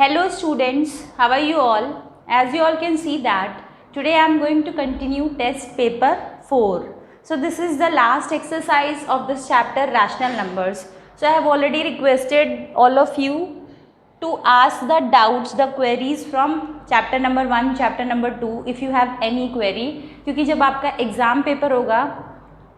Hello students, how are you all? As you all can see that today I am going to continue test paper 4. So this is the last exercise of this chapter, rational numbers. So I have already requested all of you to ask the doubts, the queries from chapter number 1, chapter number 2 if you have any query. क्योंकि जब आपका exam paper होगा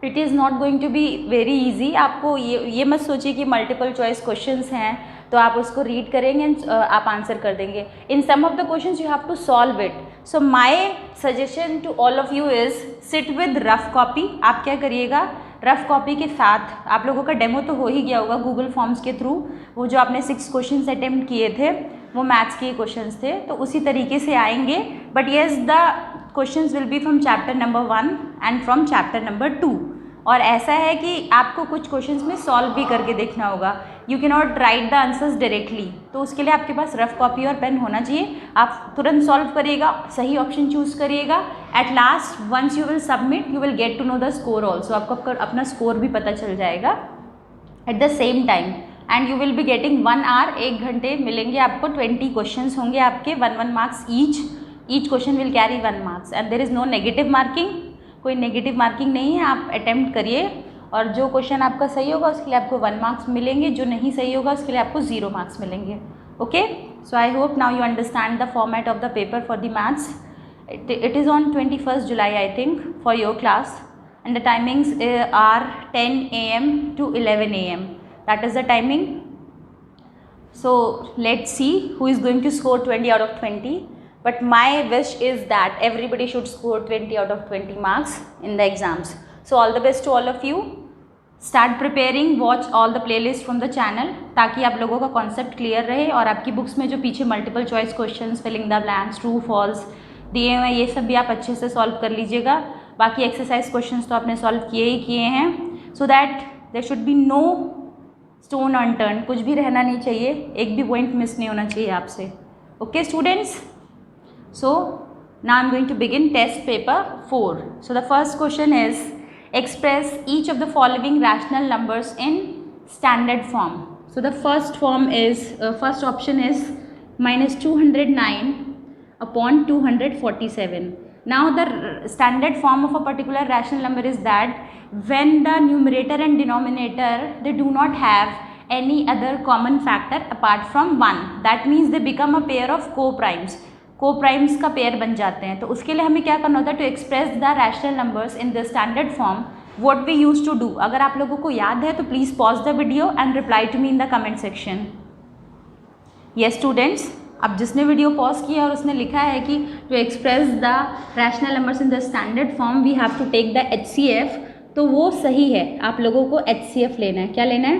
it is not going to be very easy. आपको ये मत सोचिए कि multiple choice questions हैं तो आप उसको रीड करेंगे एंड आप आंसर कर देंगे. In some of the questions you have to solve it. So my suggestion to all of you is sit with rough copy. आप क्या करिएगा, रफ कॉपी के साथ आप लोगों का डेमो तो हो ही गया होगा गूगल फॉर्म्स के थ्रू. वो जो आपने 6 क्वेश्चंस अटेम्प्ट किए थे वो मैथ्स के क्वेश्चंस थे, तो उसी तरीके से आएंगे. But yes the questions will be from chapter number 1 and from chapter number 2. और ऐसा है कि आपको कुछ क्वेश्चंस में सॉल्व भी करके देखना होगा. You can not write the answers directly, तो उसके लिए आपके पास रफ कॉपी और पेन होना चाहिए. आप तुरंत सॉल्व करिएगा, सही ऑप्शन चूज़ करिएगा. At last once you will submit you will get to know the score also. आपको अपना स्कोर भी पता चल जाएगा at the same time. And you will be getting 1 hour, 1 घंटे मिलेंगे आपको. 20 क्वेश्चन होंगे आपके, 1 marks each question will carry 1 marks and there is no negative marking. कोई नेगेटिव मार्किंग नहीं है. आप अटेम्प्ट करिए और जो क्वेश्चन आपका सही होगा उसके लिए आपको 1 मार्क्स मिलेंगे, जो नहीं सही होगा उसके लिए आपको 0 मार्क्स मिलेंगे. Okay, so I hope now you understand the format of the paper for the maths. It is on 21st July I think for your class and the timings are 10 AM to 11 AM. That is the timing. So let's see who is going to score 20 out of 20. But my wish is that everybody should score 20 out of 20 marks in the exams. So all the best to all of you. Start preparing, watch all the playlists from the channel ताकि आप लोगों का concept clear रहे और आपकी books में जो पीछे multiple choice questions, filling the blanks, true false दिए हुए हैं ये सब भी आप अच्छे से solve कर लीजिएगा. बाकी exercise questions तो आपने solve किए ही किए हैं. So that there should be no stone unturned. कुछ भी रहना नहीं चाहिए, एक भी point miss नहीं होना चाहिए आपसे. Okay students? So now I'm going to begin test paper 4. So the first question is express each of the following rational numbers in standard form. So the first form is first option is minus 209 upon 247. Now the standard form of a particular rational number is that when the numerator and denominator they do not have any other common factor apart from 1. That means they become a pair of co-primes. को-प्राइम्स का pair बन जाते हैं. तो उसके लिए हमें क्या करना होता है, to express the rational numbers in the standard form what we use to do. अगर आप लोगों को याद है तो please pause the video and reply to me in the comment section. Yes students, अब जिसने वीडियो पॉज किया और उसने लिखा है कि to express the rational numbers in the standard form we have to take the HCF, तो वो सही है. आप लोगों को HCF लेना है. क्या लेना है?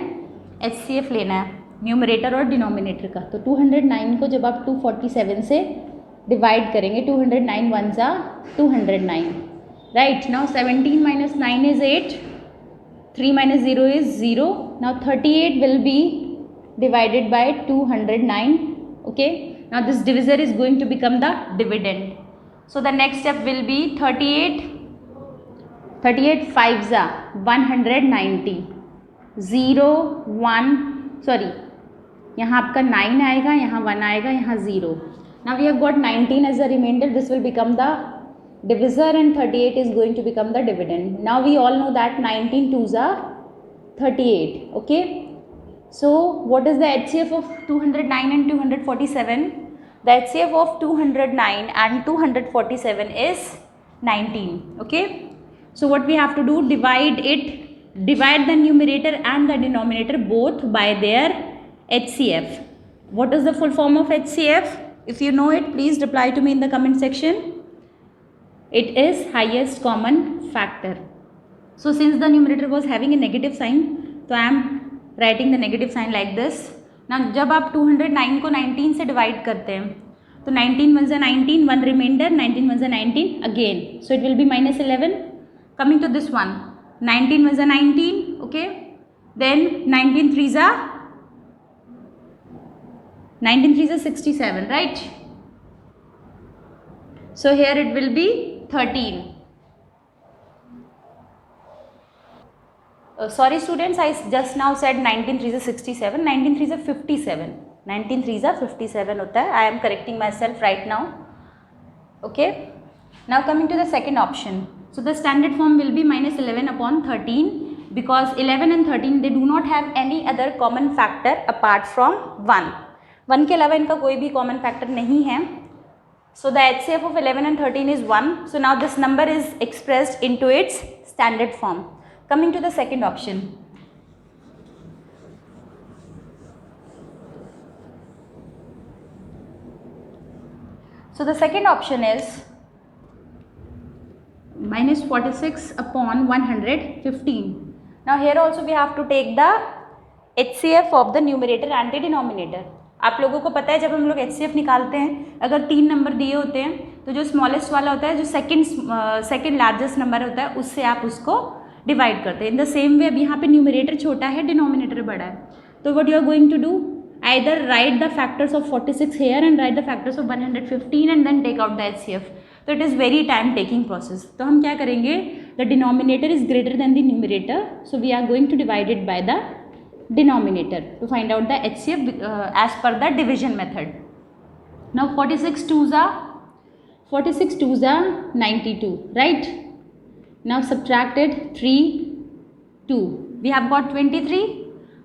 HCF लेना है, न्यूमरेटर और डिनोमिनेटर का. तो 209 को जब आप 247 से डिवाइड करेंगे, 209 1s are 209. Right, now 17 minus 9 is 8, 3 minus 0 is 0. Now 38 will be divided by 209. Okay, now this divisor is going to become the dividend. So the next step will be 38 5s are 190, 0 1 sorry यहाँ आपका 9 आएगा, यहाँ 1 आएगा, यहाँ 0. Now we have got 19 as a remainder. This will become the divisor and 38 is going to become the dividend. Now we all know that 19 2s are 38. Okay. So what is the HCF of 209 and 247? The HCF of 209 and 247 is 19. Okay. So what we have to do, divide the numerator and the denominator both by their HCF. What is the full form of HCF? If you know it, please reply to me in the comment section. It is highest common factor. So since the numerator was having a negative sign, so I am writing the negative sign like this. Now जब आप 209 को 19 से divide करते हैं तो 19 1s are 19, 1 remainder, 19 1s are 19 again. So it will be minus 11. Coming to this one, 19 1s are 19. Okay. Then 19 3s are 67, right? So here it will be 13. Sorry students, I just now said 19 3s are 67, 19 3s are 57. 19 3 ज़ा 57 होता है. I am correcting myself right now. Okay. Now coming to the second option. So the standard form will be minus 11 upon 13 because 11 and 13 they do not have any other common factor apart from 1. 1 के अलावा इनका कोई भी common factor नहीं है. So the HCF of 11 and 13 is 1. So now this number is expressed into its standard form. Coming to the second option. So the second option is minus 46 upon 115. Now here also we have to take the HCF of the numerator and the denominator. आप लोगों को पता है जब हम लोग HCF निकालते हैं, अगर 3 नंबर दिए होते हैं तो जो स्मॉलेस्ट वाला होता है, जो सेकंड लार्जेस्ट नंबर होता है, उससे आप उसको डिवाइड करते हैं. इन द सेम वे अब यहाँ पे न्यूमरेटर छोटा है, डिनोमिनेटर बड़ा है. तो what you are going to do, either write the factors of 46 here and write the factors of 115 and then take out the HCF. So it is very time taking process. तो हम क्या करेंगे, the denominator is greater than the numerator, so we are going to divide it by the denominator to find out the HCF as per the division method. Now 46 2s are 92, right? Now subtracted 3 2, we have got 23.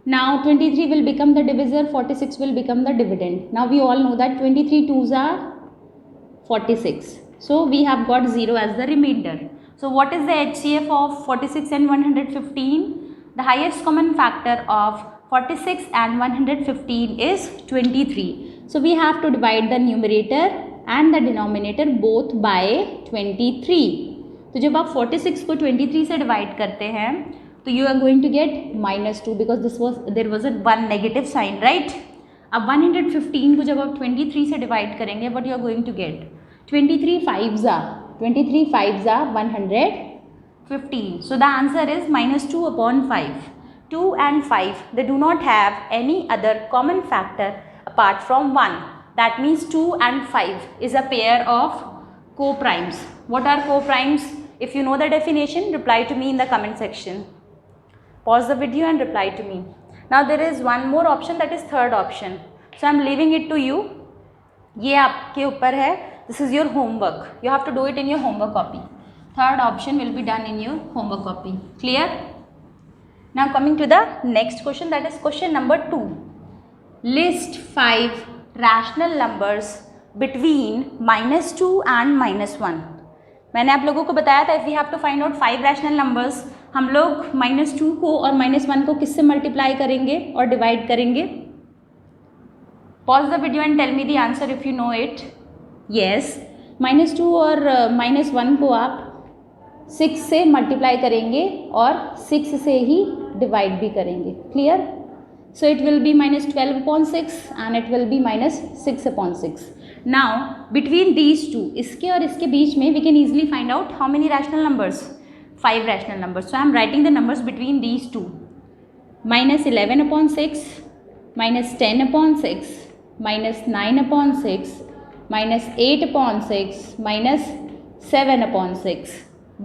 Now 23 will become the divisor, 46 will become the dividend. Now we all know that 23 2s are 46. So we have got 0 as the remainder. So what is the HCF of 46 and 115? The highest common factor of 46 and 115 is 23. So we have to divide the numerator and the denominator both by 23. तो जब आप 46 को 23 से divide करते हैं तो you are going to get -2 because there was a one negative sign, right? अब 115 को जब आप 23 से डिवाइड करेंगे, what you are going to get? 23 5s are 115. So the answer is -2 upon 5. 2 and 5 they do not have any other common factor apart from 1. That means 2 and 5 is a pair of co-primes. What are co-primes? If you know the definition, reply to me in the comment section. Pause the video and reply to me. Now there is one more option, that is third option. So I am leaving it to you. ये आपके ऊपर है. This is your homework. You have to do it in your homework copy. Third option will be done in your homework copy. Clear? Now coming to the next question, that is question number 2. List 5 rational numbers between -2 and -1. मैंने आप लोगों को बताया था, if we have to find out 5 rational numbers, हम लोग -2 को और -1 को किससे मल्टीप्लाई करेंगे और डिवाइड करेंगे. Pause the video and tell me the answer if you know it. Yes, -2 और -1 को आप 6 से मल्टीप्लाई करेंगे और 6 से ही डिवाइड भी करेंगे. Clear? So it will be -12 upon 6 and it will be -6 upon 6. Now between these two, इसके और इसके बीच में we can easily find out how many rational numbers? 5 rational numbers. So I am writing the numbers between these two. -11 upon 6, -10 upon 6, -9 upon 6, -8 upon 6, -7 upon 6.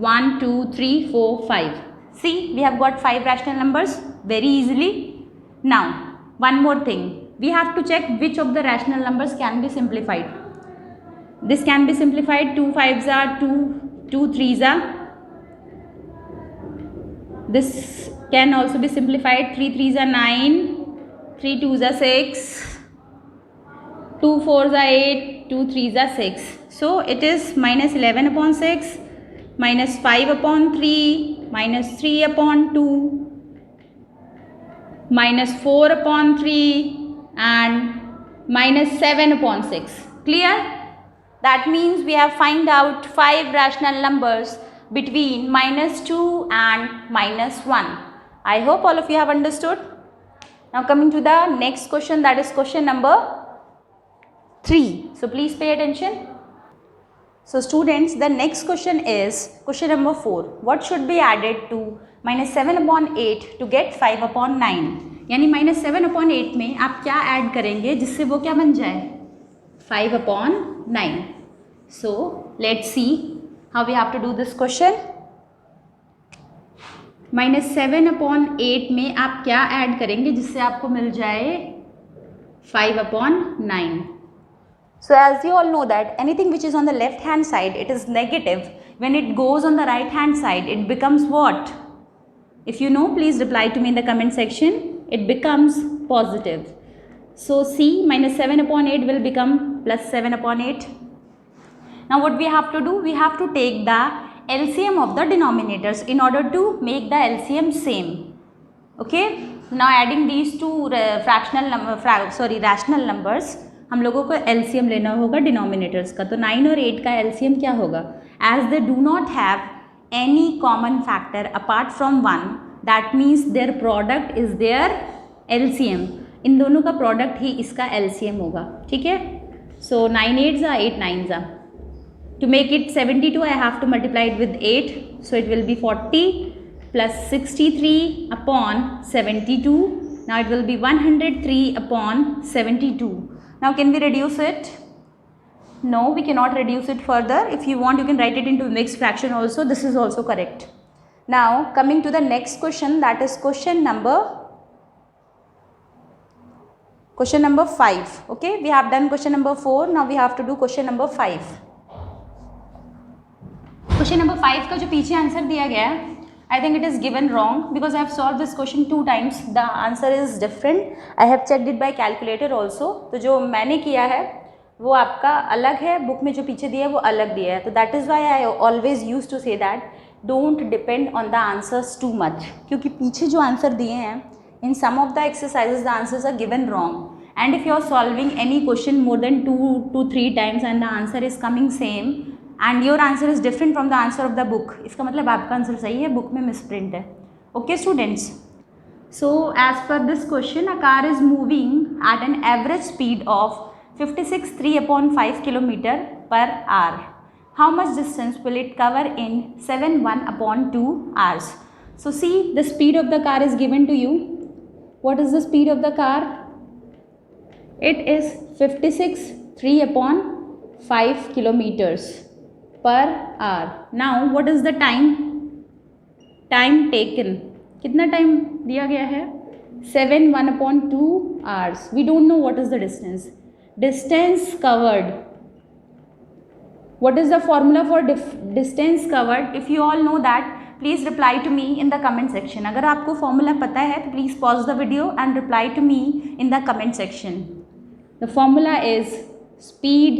1 2 3 4 5. See, we have got 5 rational numbers very easily. Now one more thing, we have to check which of the rational numbers can be simplified. This can be simplified. 2 5s are 2, 2 3s are. This can also be simplified. 3 3s are 9, 3 2s are 6, 2 4s are 8, 2 3s are 6. So it is -11 upon 6, -5 upon 3, -3 upon 2, -4 upon 3 and -7 upon 6. Clear? That means we have find out 5 rational numbers between -2 and -1. I hope all of you have understood. Now coming to the next question, that is question number 3. So please pay attention. So students, the next question is question number 4. What should be added to -7 upon 8 to get 5 upon 9? यानी -7 upon 8 में आप क्या add करेंगे जिससे वो क्या बन जाए? 5 upon 9. So let's see how we have to do this question. -7 upon 8 में आप क्या ऐड करेंगे जिससे आपको मिल जाए 5/9. So as you all know that anything which is on the left hand side, it is negative. When it goes on the right hand side, it becomes what? If you know, please reply to me in the comment section. It becomes positive. So C minus 7/8 will become plus 7/8. Now what we have to do? We have to take the LCM of the denominators in order to make the LCM same. Okay. Now adding these two rational numbers, हम लोगों को LCM लेना होगा denominators का. तो 9 और 8 का LCM क्या होगा? As they do not have any common factor apart from 1, that means their product is their LCM. इन दोनों का प्रोडक्ट ही इसका LCM होगा. ठीक है. So 9 8s are 8 9s are. To make it 72, I have to multiply it with 8. So it will be 40 plus 63/72. Now it will be 103/72. Now can we reduce it? No, we cannot reduce it further. If you want, you can write it into mixed fraction also. This is also correct. Now coming to the next question, that is question number 5. Okay, we have done question number 4. Now we have to do question number 5. Question number 5 का जो पीछे answer दिया गया है, I think it is given wrong because I have solve this question 2 times. The answer is different. I have checked it by calculator also. तो जो मैंने किया है वो आपका अलग है, बुक में जो पीछे दिया है वो अलग दिया है. तो that is why I always use to say that don't depend on the answers too much, क्योंकि पीछे जो आंसर दिए हैं in some of the exercises the answers are given wrong. And if you are solving any question more than 2 to 3 times and the answer is coming same and your answer is different from the answer of the book, इसका मतलब आपका answer सही है, book में misprint है. Okay students, so as per this question, a car is moving at an average speed of 56.3/5 kilometre per hour. How much distance will it cover in 71/2 hours? So see, the speed of the car is given to you. What is the speed of the car? It is 56.3/5 kilometers per hour. Now what is the time taken? कितना time दिया गया है? 71/2 hours. We don't know what is the distance. Distance covered. What is the formula for distance covered? If you all know that, please reply to me in the comment section. अगर आपको formula पता है तो please pause the video and reply to me in the comment section. The formula is speed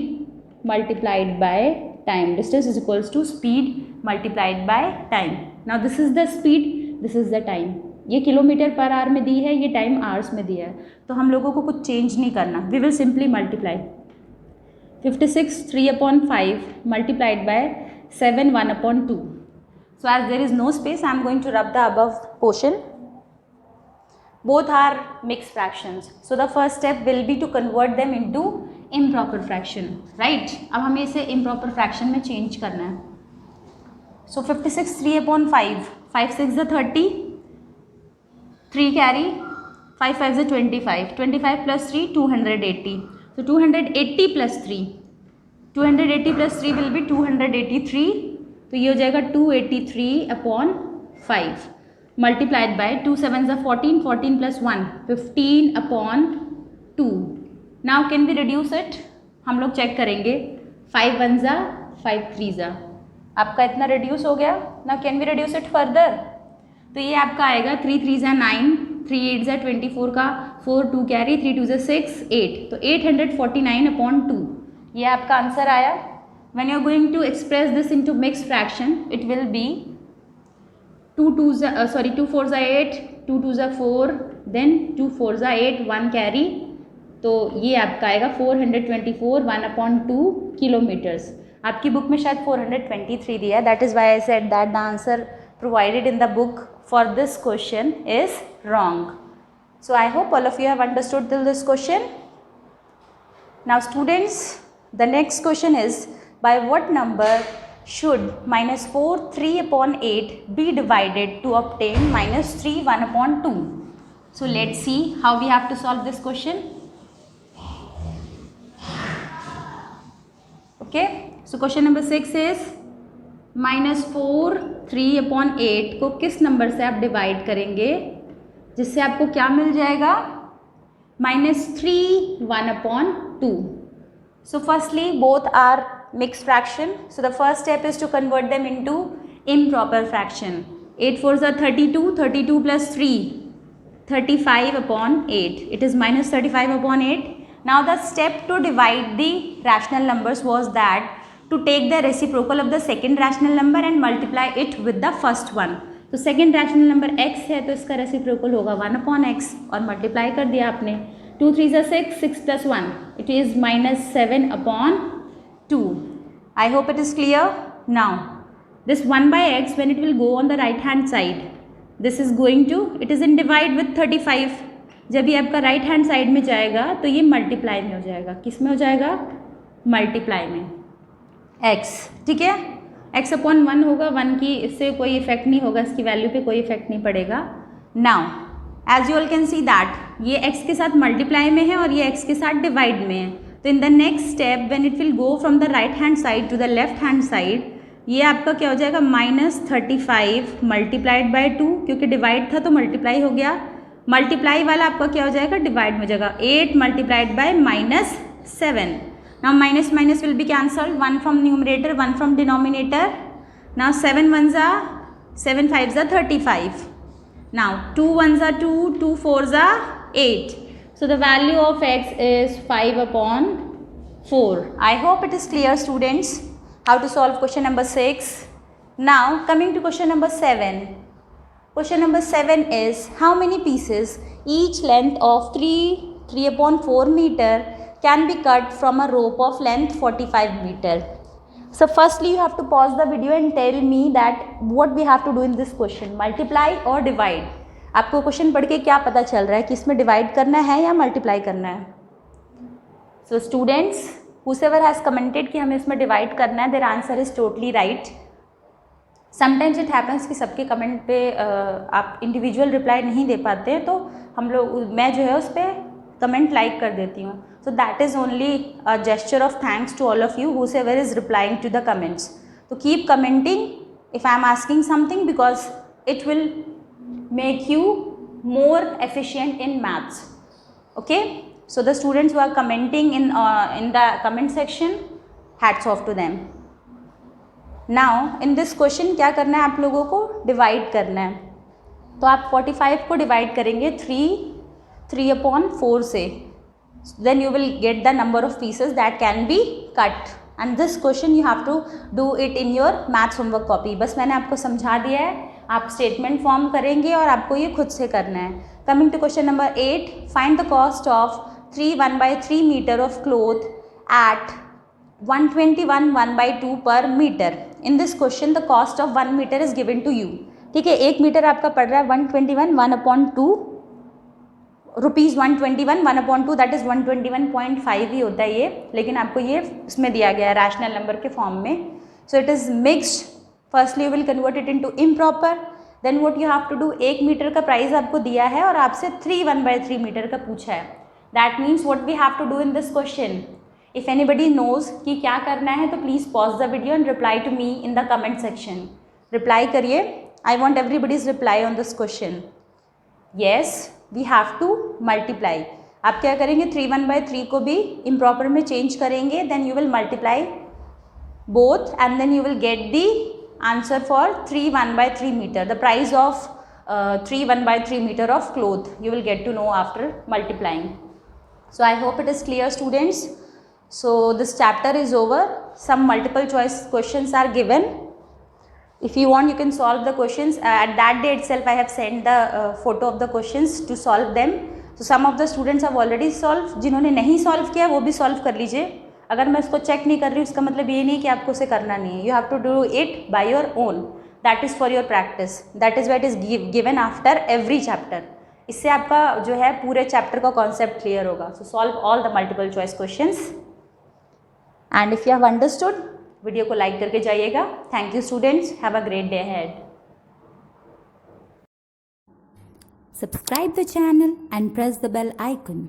multiplied by time. Distance is equals to speed multiplied by time. Now this is the speed, this is the time. ये kilometre per our में दी है, ये time hours में दिया है. तो हम लोगों को कुछ चेंज नहीं करना. We will simply multiply 56.3/5 multiplied by 71/2. So as there is no space, I am going to rub the above portion. Both are mixed fractions. So the first step will be to convert them into improper fraction, right? अब हमें इसे improper fraction में change करना है. So 56.3/5, 5 6 is 30, 3 carry, 5 5 is 25, 25 plus 3 280. So 280 plus 3, 280 plus 3 will be 283. तो ये हो जाएगा 283/5 multiplied by 2 7s are 14, 14 plus 1 15/2. Now can we reduce it? हम लोग चेक करेंगे. 5 1s are 5 3s are. आपका इतना reduce हो गया. Now can we reduce it further? तो ये आपका आएगा 3 3s are 9, 3 8s are 24 का 4 2 carry, 3 2s are 6 8. तो 849/2. ये आपका आंसर आया. When you are going to express this into mixed fraction, it will be 2 4s are 8, 2 2s are 4, then 2 4s are 8, 1 carry. तो ये आपका आएगा 424 1/2 किलोमीटर्स. आपकी बुक में शायद 423 दिया है. That is why I said that the answer provided in the book for this question is wrong. So I hope all of you have understood till this question. Now students, the next question is by what number should -4 3/8 be divided to obtain -3 1/2? So let's see how we have to solve this question. Okay, so question number 6 is -4 3/8 को किस number से आप divide करेंगे जिससे आपको क्या मिल जाएगा? -3 1/2. So firstly, both are mixed fraction. So the first step is to convert them into improper fraction. 8 4s are 32, 32 plus 3, 35/8. It is -35/8. Now the step to divide the rational numbers was that to take the reciprocal of the second rational number and multiply it with the first one. तो second rational number x है तो इसका reciprocal होगा 1/x और multiply कर दिया आपने. 2 3 6, 6 plus 1, it is -7/2. I hope it is clear. Now this 1/x, when it will go on the right hand side, this is going to, it is in divide with 35. जब ये आपका right hand side में जाएगा तो ये multiply में हो जाएगा. किस में हो जाएगा? मल्टीप्लाई में. x, ठीक है. x/1 होगा. 1 की इससे कोई इफेक्ट नहीं होगा, इसकी वैल्यू पे कोई इफेक्ट नहीं पड़ेगा. Now as you all can see that ये x के साथ मल्टीप्लाई में है और ये x के साथ डिवाइड में है. तो in the next step when it will go from the right hand side to the left hand side, ये आपका क्या हो जाएगा? -35 मल्टीप्लाइड बाय 2, क्योंकि डिवाइड था तो मल्टीप्लाई हो गया. मल्टीप्लाई वाला आपका क्या हो जाएगा? डिवाइड में हो जाएगा. 8 multiplied by -7. Now minus minus will be cancelled. 1 from numerator, 1 from denominator. Now 7 1s are 7 5s are 35. Now 2 1s are 2, 2 4s are 8. So the value of x is 5/4. I hope it is clear, students, how to solve question number 6. Now coming to question number 7. Question number 7 is how many pieces each length of 3/4 meter can be cut from a rope of length 45 meter. So firstly you have to pause the video and tell me that what we have to do in this question, multiply or divide. आपको question पढ़ के क्या पता चल रहा है कि इसमें डिवाइड करना है या मल्टीप्लाई करना है? So students, whoever has commented कि हमें इसमें डिवाइड करना है, their answer is totally right. Sometimes it happens कि सबके कमेंट पे आप इंडिविजुअल रिप्लाई नहीं दे पाते हैं, तो मैं जो है उस पर कमेंट लाइक कर देती हूँ. So that is only a gesture of thanks to all of you whoever is replying to the comments. So keep commenting if I am asking something, because it will make you more efficient in maths. Okay? So the students who are commenting in the comment section, hats off to them. Now in this question क्या करना है आप लोगों को? Divide करना है. तो आप 45 को डिवाइड करेंगे 3/4 से. Then you will get the number of pieces that can be cut, and this question you have to do it in your maths homework copy. बस मैंने आपको समझा दिया है, आप स्टेटमेंट फॉर्म करेंगे और आपको ये खुद से करना है. Coming to question number 8, find the cost of 3 1/3 meter of cloth at 121 1/2 per meter. In this question the cost of 1 meter is given to you. ठीक है, 1 मीटर आपका पड़ रहा है 121 1/2 रुपीज़. 121 1/2 दैट इज़ 121.5 ही होता है ये, लेकिन आपको ये इसमें दिया गया है रैशनल नंबर के फॉर्म में. So it is mixed. Firstly you will convert it into improper. Then what you have to do, 1 metre का प्राइस आपको दिया है और आपसे 3 1/3 मीटर का पूछा है. That means what we have to do in this question. If anybody knows कि क्या करना है तो please pause the video and reply to me in the comment section. Reply करिए. I want everybody's reply on this question. Yes, we have to multiply. आप क्या करेंगे? 3 1/3 को भी इम्प्रॉपर में चेंज करेंगे. Then you will multiply both and then you will get the answer for 3 1/3 metre. The price of 3 1/3 metre of cloth you will get to know after multiplying. So I hope it is clear, students. So this chapter is over. Some multiple choice questions are given. If you want you can solve the questions. At that day itself I have sent the photo of the questions to solve them. So some of the students have already solved. जिन्होंने नहीं solve किया वो भी solve कर लीजिए. अगर मैं इसको check नहीं कर रही उसका मतलब ये नहीं कि आपको उसे करना नहीं है. You have to do it by your own. That is for your practice. That is why it is given after every chapter. इससे आपका जो है पूरे चैप्टर का कॉन्सेप्ट क्लियर होगा. So solve all the multiple choice questions. And if you have understood, video को like करके जाइएगा. Thank you students. Have a great day ahead. Subscribe the channel and press the bell icon.